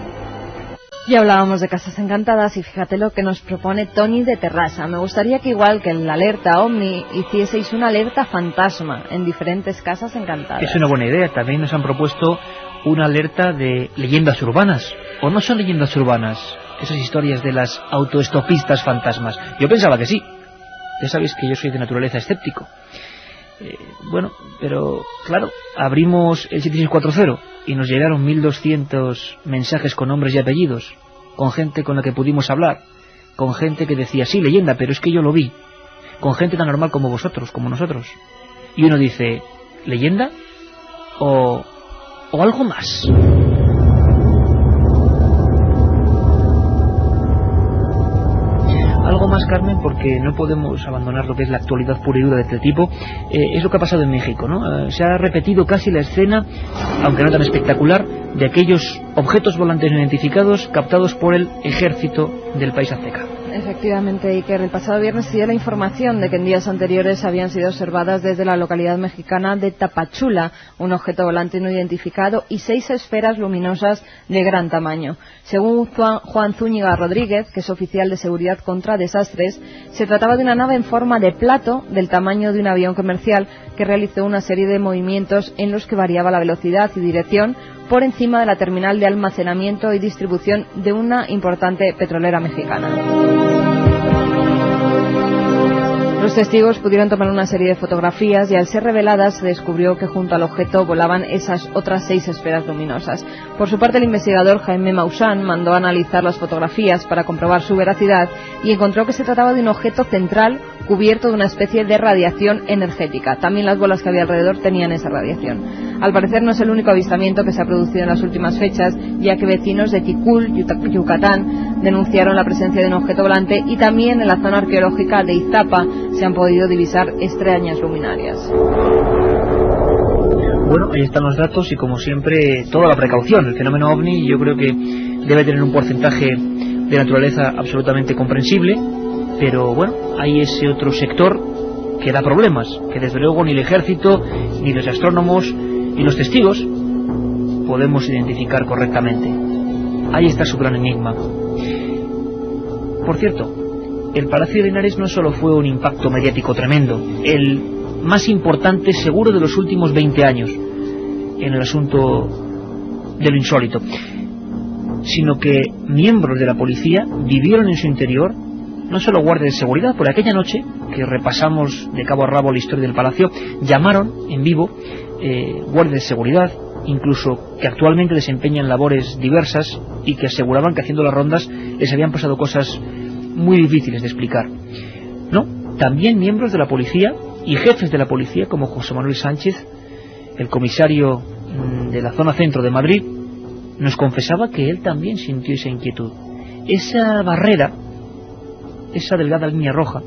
Ya hablábamos de casas encantadas y fíjate lo que nos propone Tony de Terrassa. Me gustaría que igual que en la alerta OVNI hicieseis una alerta fantasma en diferentes casas encantadas. Es una buena idea. También nos han propuesto una alerta de leyendas urbanas. ¿O no son leyendas urbanas esas historias de las autoestopistas fantasmas? Yo pensaba que sí. Ya sabéis que yo soy de naturaleza escéptico. Bueno, pero claro, abrimos el 7640 y nos llegaron 1200 mensajes con nombres y apellidos, con gente con la que pudimos hablar, con gente que decía, sí, leyenda, pero es que yo lo vi, con gente tan normal como vosotros, como nosotros. Y uno dice, ¿leyenda? ¿O algo más? Algo más, Carmen, porque no podemos abandonar lo que es la actualidad pura y dura de este tipo. Es lo que ha pasado en México, ¿no? Se ha repetido casi la escena, aunque no tan espectacular, de aquellos objetos volantes no identificados captados por el ejército del país azteca. Efectivamente, Iker, el pasado viernes se dio la información de que en días anteriores habían sido observadas desde la localidad mexicana de Tapachula un objeto volante no identificado y 6 esferas luminosas de gran tamaño. Según Juan Zúñiga Rodríguez, que es oficial de seguridad contra desastres, se trataba de una nave en forma de plato del tamaño de un avión comercial que realizó una serie de movimientos en los que variaba la velocidad y dirección por encima de la terminal de almacenamiento y distribución de una importante petrolera mexicana. Los testigos pudieron tomar una serie de fotografías y al ser reveladas se descubrió que junto al objeto volaban esas otras 6 esferas luminosas. Por su parte, el investigador Jaime Maussan mandó a analizar las fotografías para comprobar su veracidad y encontró que se trataba de un objeto central cubierto de una especie de radiación energética. También las bolas que había alrededor tenían esa radiación. Al parecer no es el único avistamiento que se ha producido en las últimas fechas, ya que vecinos de Tikul, Yucatán, denunciaron la presencia de un objeto volante y también en la zona arqueológica de Iztapa se han podido divisar extrañas luminarias. Bueno, ahí están los datos y como siempre toda la precaución. El fenómeno OVNI yo creo que debe tener un porcentaje de naturaleza absolutamente comprensible, pero bueno, hay ese otro sector que da problemas, que desde luego ni el ejército, ni los astrónomos, ni los testigos podemos identificar correctamente. Ahí está su gran enigma. Por cierto, el Palacio de Linares no solo fue un impacto mediático tremendo, el más importante seguro de los últimos 20 años en el asunto de lo insólito, sino que miembros de la policía vivieron en su interior, no solo guardias de seguridad, por aquella noche que repasamos de cabo a rabo la historia del palacio, llamaron en vivo guardias de seguridad, incluso que actualmente desempeñan labores diversas y que aseguraban que haciendo las rondas les habían pasado cosas muy difíciles de explicar. No, también miembros de la policía y jefes de la policía como José Manuel Sánchez, el comisario de la zona centro de Madrid, nos confesaba que él también sintió esa inquietud, esa barrera, esa delgada línea roja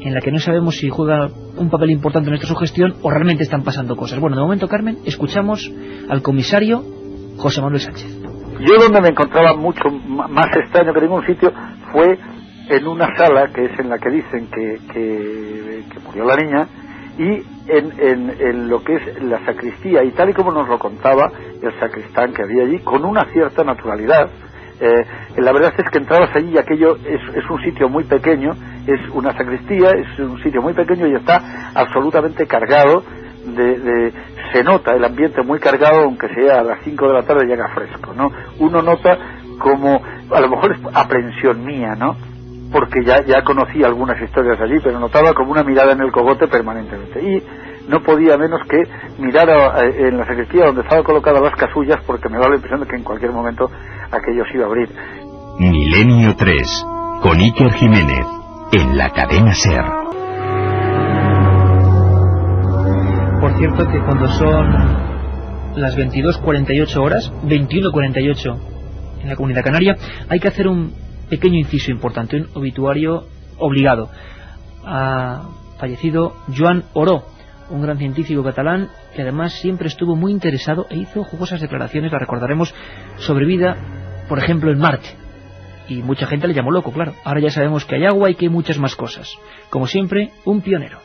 en la que no sabemos si juega un papel importante en nuestra sugestión o realmente están pasando cosas. Bueno, de momento, Carmen, escuchamos al comisario José Manuel Sánchez. Yo donde me encontraba mucho más extraño que ningún sitio fue en una sala que es en la que dicen que murió la niña, y en lo que es la sacristía, y tal y como nos lo contaba el sacristán que había allí, con una cierta naturalidad. La verdad es que entrabas allí y aquello es un sitio muy pequeño, es una sacristía, es un sitio muy pequeño y está absolutamente cargado se nota el ambiente muy cargado, aunque sea a las 5 de la tarde llega fresco, ¿no? Uno nota como, a lo mejor es aprensión mía, ¿no? Porque ya conocí algunas historias allí, pero notaba como una mirada en el cogote permanentemente. Y no podía menos que mirar en la sacristía donde estaban colocadas las casullas, porque me daba la impresión de que en cualquier momento aquello se iba a abrir. Milenio 3, con Iker Jiménez, en la cadena SER. Por cierto que cuando son las 22:48 horas, 21:48 en la Comunidad Canaria, hay que hacer un pequeño inciso importante, un obituario obligado. Ha fallecido Joan Oró, un gran científico catalán que además siempre estuvo muy interesado e hizo jugosas declaraciones, la recordaremos, sobre vida, por ejemplo, en Marte. Y mucha gente le llamó loco, claro. Ahora ya sabemos que hay agua y que hay muchas más cosas. Como siempre, un pionero.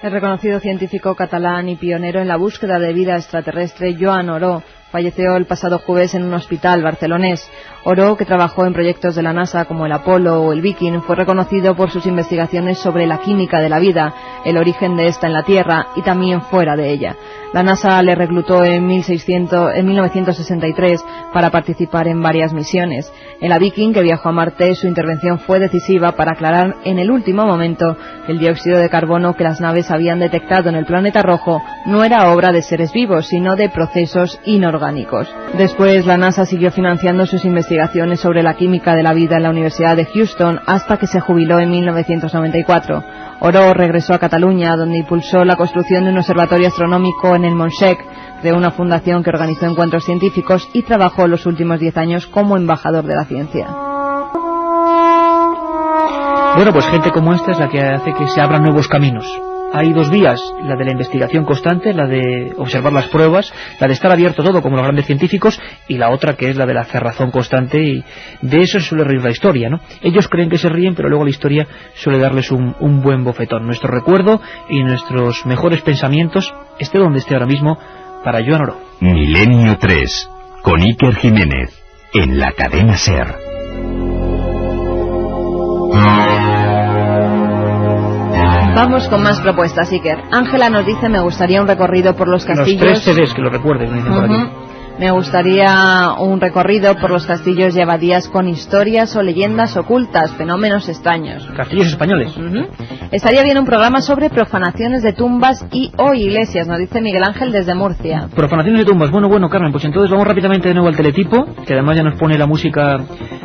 El reconocido científico catalán y pionero en la búsqueda de vida extraterrestre, Joan Oró, falleció el pasado jueves en un hospital barcelonés. Oró, que trabajó en proyectos de la NASA como el Apolo o el Viking, fue reconocido por sus investigaciones sobre la química de la vida, el origen de esta en la Tierra y también fuera de ella. La NASA le reclutó en 1963 para participar en varias misiones. En la Viking, que viajó a Marte, su intervención fue decisiva para aclarar en el último momento que el dióxido de carbono que las naves habían detectado en el planeta rojo no era obra de seres vivos, sino de procesos inorgánicos. Después, la NASA siguió financiando sus investigaciones sobre la química de la vida en la Universidad de Houston hasta que se jubiló en 1994. Oró regresó a Cataluña, donde impulsó la construcción de un observatorio astronómico en el Montsec, de una fundación que organizó encuentros científicos y trabajó los últimos 10 años como embajador de la ciencia. Bueno, pues gente como esta es la que hace que se abran nuevos caminos. Hay dos vías, la de la investigación constante, la de observar las pruebas, la de estar abierto todo como los grandes científicos, y la otra que es la de la cerrazón constante, y de eso se suele reír la historia, ¿no? Ellos creen que se ríen, pero luego la historia suele darles un buen bofetón. Nuestro recuerdo y nuestros mejores pensamientos, esté donde esté ahora mismo, para Joan Oró. Milenio 3, con Iker Jiménez, en la cadena SER. Vamos con más propuestas, Iker. Ángela nos dice: me gustaría un recorrido por los castillos. Los 3 CDs, que lo recuerden, dicen por aquí. Me gustaría un recorrido por los castillos y abadías con historias o leyendas ocultas, fenómenos extraños. Castillos españoles. Estaría bien un programa sobre profanaciones de tumbas y o iglesias, nos dice Miguel Ángel desde Murcia. Profanaciones de tumbas. Bueno, Carmen, pues entonces vamos rápidamente de nuevo al teletipo, que además ya nos pone la música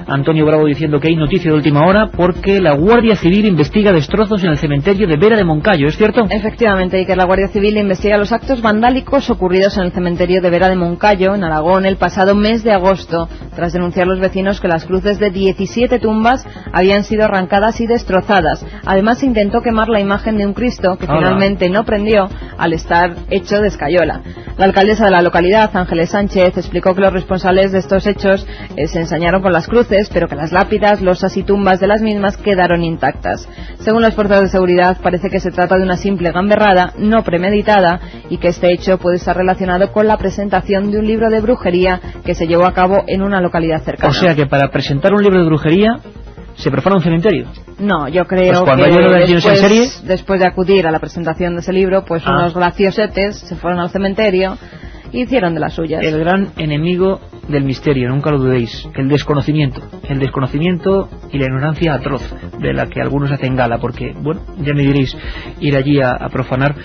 Antonio Bravo diciendo que hay noticia de última hora, porque la Guardia Civil investiga destrozos en el cementerio de Vera de Moncayo, ¿es cierto? Efectivamente, y que la Guardia Civil investiga los actos vandálicos ocurridos en el cementerio de Vera de Moncayo, en Aragón, el pasado mes de agosto, tras denunciar los vecinos que las cruces de 17 tumbas habían sido arrancadas y destrozadas. Además se intentó quemar la imagen de un Cristo que finalmente no prendió al estar hecho de escayola. La alcaldesa de la localidad, Ángeles Sánchez, explicó que los responsables de estos hechos se ensañaron con las cruces, pero que las lápidas, losas y tumbas de las mismas quedaron intactas. Según las fuerzas de seguridad, parece que se trata de una simple gamberrada no premeditada y que este hecho puede estar relacionado con la presentación de un libro de brujería que se llevó a cabo en una localidad cercana. O sea que para presentar un libro de brujería se profana un cementerio. No, yo creo pues que después de acudir a la presentación de ese libro, pues unos graciosetes se fueron al cementerio y hicieron de las suyas. El gran enemigo del misterio, nunca lo dudéis, el desconocimiento y la ignorancia atroz de la que algunos hacen gala, porque, bueno, ya me diréis, ir allí a profanar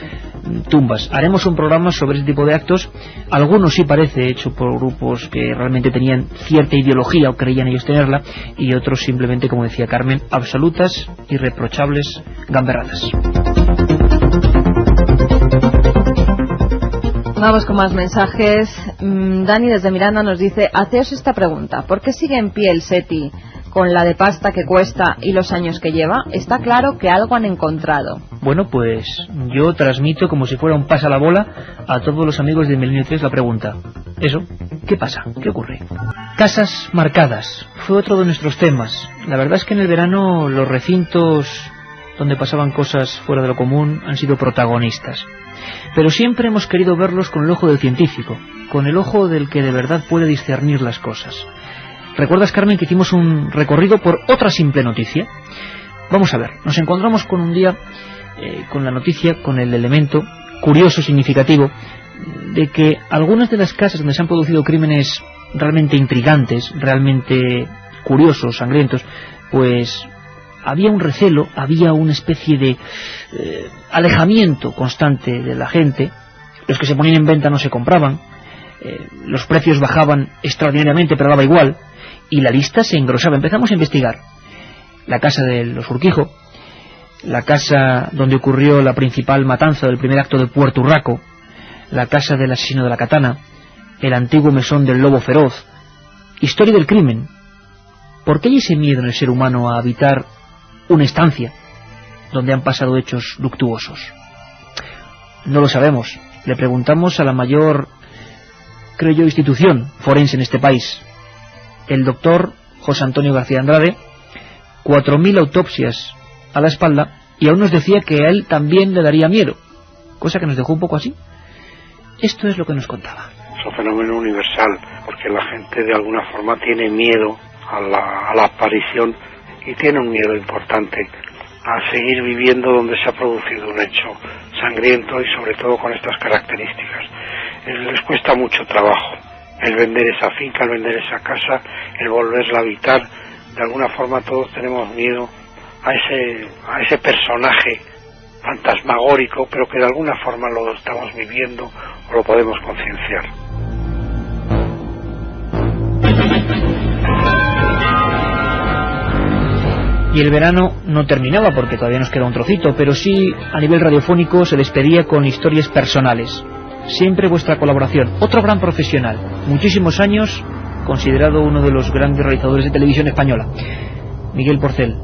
tumbas. Haremos un programa sobre ese tipo de actos, algunos sí parece hecho por grupos que realmente tenían cierta ideología o creían ellos tenerla, y otros simplemente, como decía Carmen, absolutas, irreprochables gamberradas. Vamos con más mensajes. Dani desde Miranda nos dice: haceos esta pregunta, ¿por qué sigue en pie el SETI con la de pasta que cuesta y los años que lleva? Está claro que algo han encontrado. Bueno, pues yo transmito como si fuera un pasa la bola a todos los amigos de Milenio 3 la pregunta. ¿Eso? ¿Qué pasa? ¿Qué ocurre? Casas marcadas fue otro de nuestros temas. La verdad es que en el verano los recintos donde pasaban cosas fuera de lo común han sido protagonistas. Pero siempre hemos querido verlos con el ojo del científico, con el ojo del que de verdad puede discernir las cosas. ¿Recuerdas, Carmen, que hicimos un recorrido por otra simple noticia? Vamos a ver, nos encontramos con un día con la noticia, con el elemento curioso, significativo, de que algunas de las casas donde se han producido crímenes realmente intrigantes, realmente curiosos, sangrientos, pues había un recelo, había una especie de alejamiento constante de la gente. Los que se ponían en venta no se compraban, los precios bajaban extraordinariamente, pero daba igual, y la lista se engrosaba. Empezamos a investigar la casa de los Urquijo, la casa donde ocurrió la principal matanza del primer acto de Puerto Urraco, la casa del asesino de la katana, el antiguo mesón del lobo feroz. Historia del crimen. ¿Por qué hay ese miedo en el ser humano a habitar una estancia donde han pasado hechos luctuosos? No lo sabemos. Le preguntamos a la mayor, creo yo, institución forense en este país, el doctor José Antonio García Andrade, 4.000 autopsias a la espalda, y aún nos decía que a él también le daría miedo, cosa que nos dejó un poco así. Esto es lo que nos contaba. Es un fenómeno universal, porque la gente de alguna forma tiene miedo a la aparición, y tiene un miedo importante a seguir viviendo donde se ha producido un hecho sangriento y sobre todo con estas características. Les cuesta mucho trabajo el vender esa finca, el vender esa casa, el volverla a habitar. De alguna forma todos tenemos miedo a ese personaje fantasmagórico, pero que de alguna forma lo estamos viviendo o lo podemos concienciar. Y el verano no terminaba porque todavía nos queda un trocito, pero sí a nivel radiofónico se despedía con historias personales. Siempre vuestra colaboración. Otro gran profesional, muchísimos años, considerado uno de los grandes realizadores de televisión española, Miguel Porcel,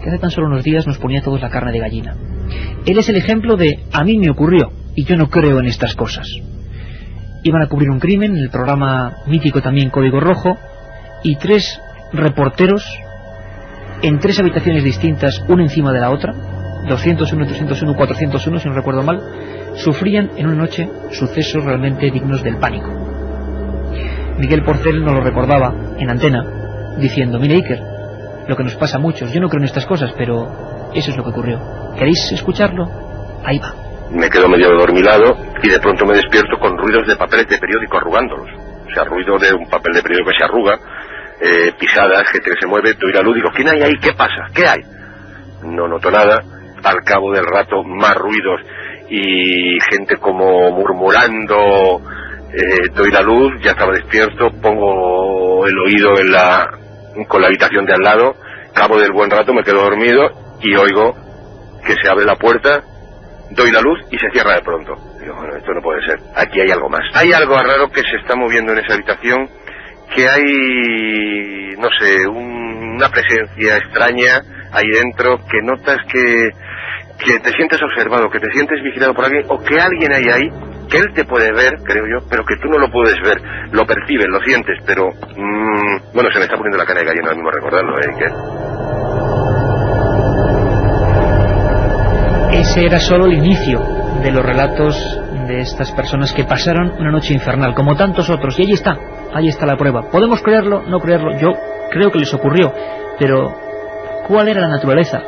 que hace tan solo unos días nos ponía a todos la carne de gallina. Él es el ejemplo de a mí me ocurrió y yo no creo en estas cosas. Iban a cubrir un crimen, en el programa mítico también Código Rojo, y 3 reporteros en 3 habitaciones distintas, una encima de la otra, 201, 301, 401, si no recuerdo mal, sufrían en una noche sucesos realmente dignos del pánico. Miguel Porcel nos lo recordaba en antena, diciendo: mire, Iker, lo que nos pasa a muchos, yo no creo en estas cosas, pero eso es lo que ocurrió. ¿Queréis escucharlo? Ahí va. Me quedo medio dormilado y de pronto me despierto con ruidos de papeles de periódico arrugándolos. O sea, ruido de un papel de periódico que se arruga, pisadas, gente que se mueve. Doy la luz, digo: ¿quién hay ahí? ¿Qué pasa? ¿Qué hay? No noto nada. Al cabo del rato, más ruidos y gente como murmurando. Doy la luz, ya estaba despierto, pongo el oído con la habitación de al lado. Cabo del buen rato me quedo dormido y oigo que se abre la puerta, doy la luz y se cierra de pronto. Digo, bueno, esto no puede ser, aquí hay algo más. Hay algo raro que se está moviendo en esa habitación que hay, no sé, una presencia extraña ahí dentro, que notas que te sientes observado, que te sientes vigilado por alguien, o que alguien hay ahí, que él te puede ver, creo yo, pero que tú no lo puedes ver, lo percibes, lo sientes, pero bueno, se me está poniendo la cara de gallina ahora mismo recordarlo, Iker. Ese era solo el inicio de los relatos de estas personas que pasaron una noche infernal, como tantos otros, y ahí está la prueba. Podemos creerlo, no creerlo, yo creo que les ocurrió, pero ¿cuál era la naturaleza?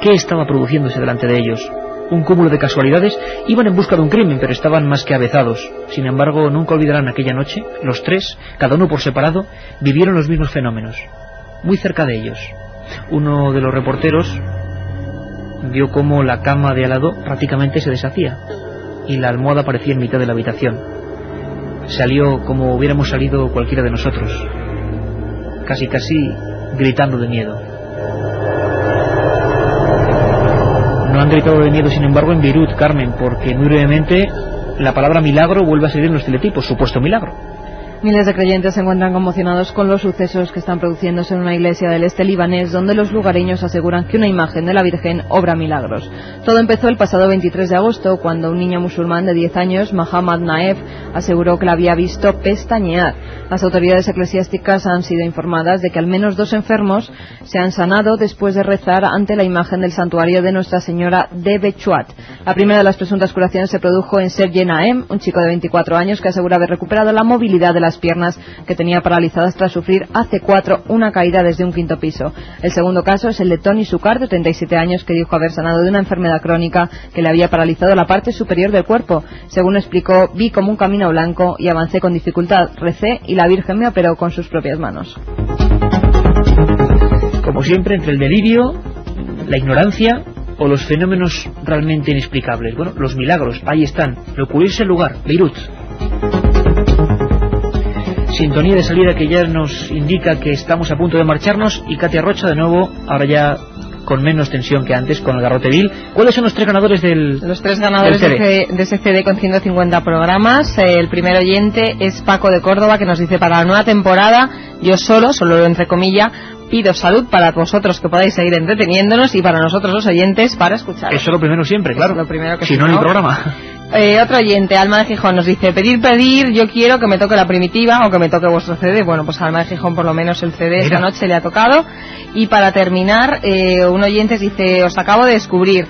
¿Qué estaba produciéndose delante de ellos? Un cúmulo de casualidades. Iban en busca de un crimen, pero estaban más que avezados. Sin embargo, nunca olvidarán aquella noche. Los tres, cada uno por separado, vivieron los mismos fenómenos, muy cerca de ellos. Uno de los reporteros vio cómo la cama de al lado prácticamente se deshacía y la almohada aparecía en mitad de la habitación. Salió como hubiéramos salido cualquiera de nosotros, casi gritando de miedo. No han gritado de miedo, sin embargo, en Beirut, Carmen, porque muy brevemente la palabra milagro vuelve a salir en los teletipos, supuesto milagro. Miles de creyentes se encuentran conmocionados con los sucesos que están produciéndose en una iglesia del este libanés, donde los lugareños aseguran que una imagen de la Virgen obra milagros. Todo empezó el pasado 23 de agosto, cuando un niño musulmán de 10 años, Mohammad Naef, aseguró que la había visto pestañear. Las autoridades eclesiásticas han sido informadas de que al menos 2 enfermos se han sanado después de rezar ante la imagen del santuario de Nuestra Señora de Bechuat. La primera de las presuntas curaciones se produjo en Serge Naem, un chico de 24 años que asegura haber recuperado la movilidad de las piernas que tenía paralizadas tras sufrir hace 4 una caída desde un 5º piso. El segundo caso es el de Tony Sukar, de 37 años, que dijo haber sanado de una enfermedad crónica que le había paralizado la parte superior del cuerpo. Según explicó, vi como un camino blanco y avancé con dificultad, recé y la Virgen me operó con sus propias manos. Como siempre, entre el delirio, la ignorancia o los fenómenos realmente inexplicables. Bueno, los milagros, ahí están. Lo curioso es el lugar, Beirut. Sintonía de salida que ya nos indica que estamos a punto de marcharnos, y Katia Rocha de nuevo, ahora ya con menos tensión que antes, con el garrote vil. ¿Cuáles son los 3 ganadores del Los 3 ganadores de ese CD con 150 programas. El primer oyente es Paco de Córdoba, que nos dice: para la nueva temporada, yo solo entre comillas, pido salud para vosotros, que podáis seguir entreteniéndonos, y para nosotros los oyentes, para escuchar. Eso es lo primero siempre, claro. Lo primero que si no, ni programa. Otro oyente, Alma de Gijón, nos dice: pedir, yo quiero que me toque la primitiva o que me toque vuestro CD. Bueno, pues a Alma de Gijón por lo menos el CD esta noche le ha tocado. Y para terminar, un oyente dice: os acabo de descubrir,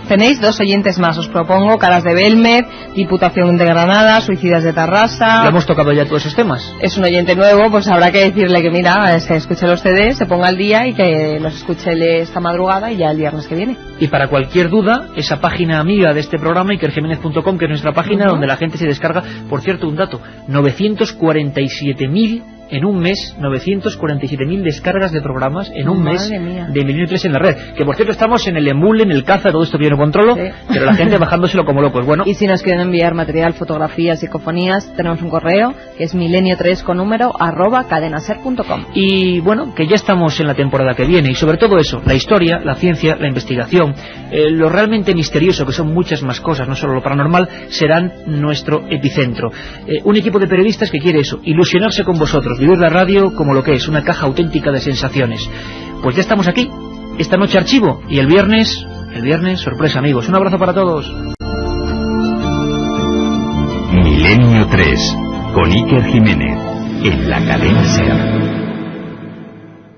tenéis 2 oyentes más, os propongo Caras de Belmed, Diputación de Granada, Suicidas de Tarrasa. ¿Le hemos tocado ya todos esos temas? Es un oyente nuevo, pues habrá que decirle que mira, se escuche los CDs, se ponga al día y que los escuche esta madrugada y ya el viernes que viene. Y para cualquier duda, esa página amiga de este programa, ikerjimenez.com, que es nuestra página donde la gente se descarga. Por cierto, un dato: 947.000 en un mes, 947.000 descargas de programas en un mes de Milenio 3 en la red. Que por cierto estamos en el Emule, en el Caza, todo esto que yo no controlo, pero la gente bajándoselo como locos. Bueno. Y si nos quieren enviar material, fotografías, psicofonías, tenemos un correo que es milenio3 con número @cadenaser.com. Y bueno, que ya estamos en la temporada que viene, y sobre todo eso, la historia, la ciencia, la investigación, lo realmente misterioso, que son muchas más cosas, no solo lo paranormal, serán nuestro epicentro. Un equipo de periodistas que quiere eso, ilusionarse con vosotros, vivir la radio como lo que es, una caja auténtica de sensaciones. Pues ya estamos aquí, esta noche archivo, y el viernes sorpresa, amigos. Un abrazo para todos. Milenio 3 con Iker Jiménez en la cadena SER.